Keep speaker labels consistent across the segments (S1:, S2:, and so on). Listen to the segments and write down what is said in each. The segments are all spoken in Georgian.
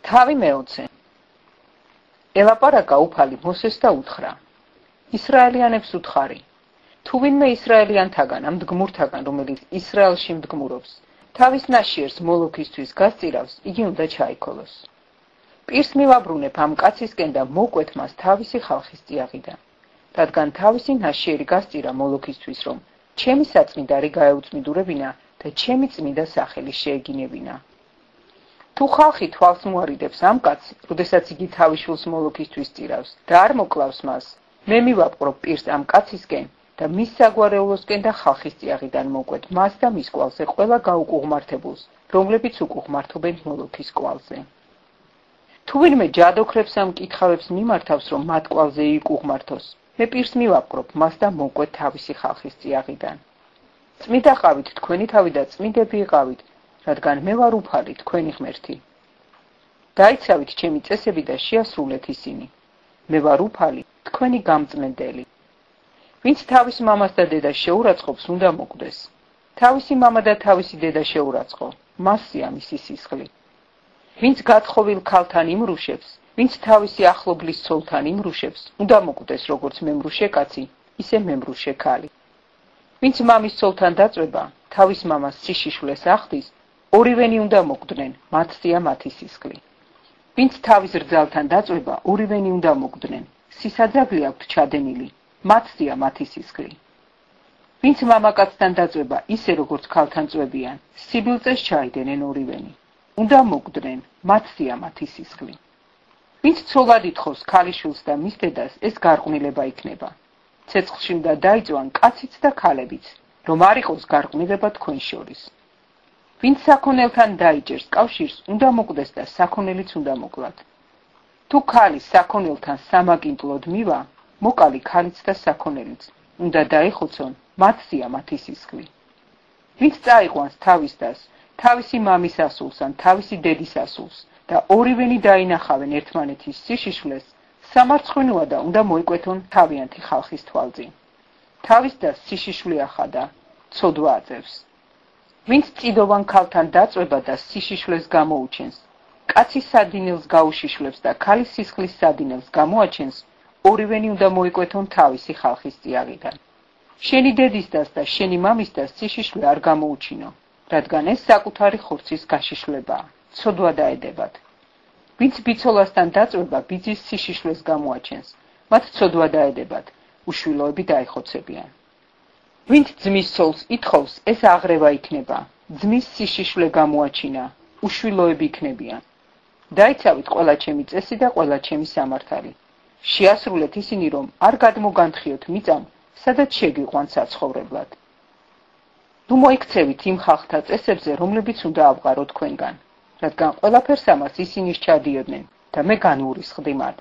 S1: თავი მეოცე. ელაპარაკა უფალი მოსეს და უთხრა: ისრაელიანებს უთხარი, თუ ვინმე ისრაელიანთაგან, ამ მდგმურთაგან, რომელიც ისრაელში მდგმურობს, თავის ნაშიერს მოლოქისთვის გასწირავს, იგი უნდა ჩაიქოლოს. პირს მივაბრუნებ ამ კაცისკენ და მოვკვეთ მას თავისი ხალხის წიაღიდან, რადგან თავისი ნაშიერი გასწირა მოლოქისთვის, რომ ჩემი საწმიდარი გაეუწმიდურებინა და ჩემი წმიდა სახელი შეეგინებინა. თუ ხალხი თვალს მოარიდებს ამ კაცს, როდესაც იგი თავის შვილს მოლოქისთვის წირავს და არ მოკლავს მას, მე მივაპყრობ პირს ამ კაცისკენ და მის საგვარეულოსკენ და ხალხის წიაღიდან მოვკვეთ მას და მის კვალზე ყველა გაუკუღმართებულს, რომლებიც უკუღმართობენ მოლოქის კვალზე. თუ ვინმე ჯადოქრებს ამ მკითხავებს მიმართავს, რომ მათ კვალზე იკუღმართოს, მე პირს მივაპყრობ მას და მოვკვეთ თავისი ხალხის წიაღიდან. წმიდა ყავით თქვენი თავი და წმიდები იყავით, რადგან მე ვარ უფალი თქვენი ღმერთი. დაიცავით ჩემი წესები და შეასრულეთ ისინი. მე ვარ უფალი თქვენი გამწმენდელი. ვინც თავის მამას და დედას შეურაცხყოფს, უნდა მოკვდეს. თავისი მამა და თავისი დედა შეურაცხო, მასია მისი სისხლი. ვინც გაწყობილ ქალთან იმრუშებს, ვინც თავისი ახლობლის ცოლთან იმრუშებს, უნდა მოკვდეს როგორც მემრუშე კაცი, ისე მემრუშე ქალი. ვინც მამის ცოლთან დაწვება, თავის მამას სიშიშვლეს ახდის, ორივენი უნდა მოკვდნენ, მათსია მათი სისხლი. ვინც თავის რძალთან დაწვება, ორივენი უნდა მოკვდნენ, სისაძაგლი აქვთ ჩადენილი, მათსია მათი სისხლი. ვინც მამაკაცთან დაწვება, ისე როგორც ქალთან წვებიან, სიბილწეს ჩაიდენენ ორივენი, უნდა მოკვდნენ, მათსია მათი სისხლი. ვინც ცოლად ითხოვს ქალიშვილს და მის დედას, ეს გარყვნილება იქნება. ცეცხლში უნდა დაიწვან კაციც და ქალებიც, რომ არ იყოს გარყვნილება თქვენ შორის. ვინც საქონელთან დაიჭერს კავშირს, უნდა მოკვდეს და საქონელიც უნდა მოკლათ. თუ ქალი საქონელთან სამაკინკლოდ მივა, მოკალი ქალიც და საქონელიც, უნდა დაიხოცონ, მათსია მათი სისხლი. ვინც წაიყვანს თავის დას, თავისი მამის ასულს ან თავისი დედის ასულს და ორივენი დაინახავენ ერთმანეთის სიშიშვლეს, სამარცხვინოა და უნდა მოიკვეთონ თავიანთი ხალხის თვალწინ. თავის დას სიშიშვლე ახადა, ცოდვა აწევს. ვინც წიდოვან ქალთან დაწვება და სიშიშვლეს გამოუჩენს, კაცის სადინელს გაუშიშვლებს და ქალის სისხლის სადინელს გამოაჩენს, ორივენი უნდა მოიკვეთონ თავისი ხალხის წიაღიდან. შენი დედის დას და შენი მამის დას სიშიშვლე არ გამოუჩინო, რადგან ეს საკუთარი ხორცის გაშიშვლებაა, ცოდვა დაედებათ. ვინც ბიცოლასთან დაწვება, ბიძის სიშიშვლეს გამოაჩენს, მათ ცოდვა დაედებათ, უშვილოები დაიხოცებიან. ვინც ძმის ცოლს ითხოვს, ეს აღრევა იქნება, ძმის სიშიშვლე გამოაჩინა, უშვილოები იქნებიან. დაიცავით ყველა ჩემი წესი და ყველა ჩემი სამართალი. შეასრულეთ ისინი, რომ არ გადმოგანთხიოთ მიწამ, სადაც შეგიყვან საცხოვრებლად. თუ მოიქცევით იმ ხალხთა წესებზე, რომლებიც უნდა ავყარო თქვენგან, რადგან ყველაფერს ამას ისინი სჩადიოდნენ და მე განუურისხდი მათ.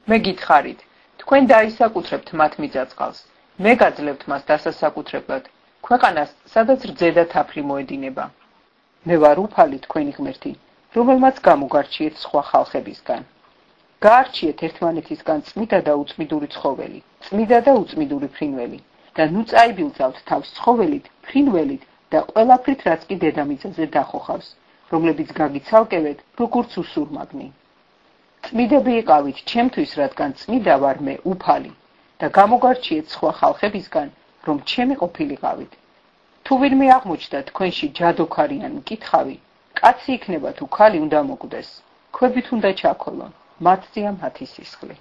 S1: მე გითხარით, თქვენ დაისაკუთრებთ მათ მიწა-წყალს, მე გაძლევთ მას დასასაკუთრებლად, ქვეყანას, სადაც რძე და თაფლი მოედინება. მე ვარ უფალი თქვენი ღმერთი, რომელმაც გამოგარჩიეთ სხვა ხალხებისგან. გაარჩიეთ ერთმანეთისგან წმიდა და უწმიდური ცხოველი, წმიდა და უწმიდური ფრინველი და ნუ წაიბილწავთ თავს ცხოველით, ფრინველით და ყველაფრით, რაც კი დედამიწაზე დახოხავს, რომლებიც გაგიცალკევეთ, როგორც უსურმაგნი. წმიდები იყავით ჩემთვის, რადგან წმიდა ვარ მე უფალი და გამოგარჩიეთ სხვა ხალხებისგან, რომ ჩემი ყოფილიყავით. თუ ვინმე აღმოჩნდა თქვენში ჯადოქარი ან მკითხავი, კაცი იქნება თუ ქალი უნდა მოკვდეს, ქვებით უნდა ჩაქოლონ, მათზეა მათი სისხლი.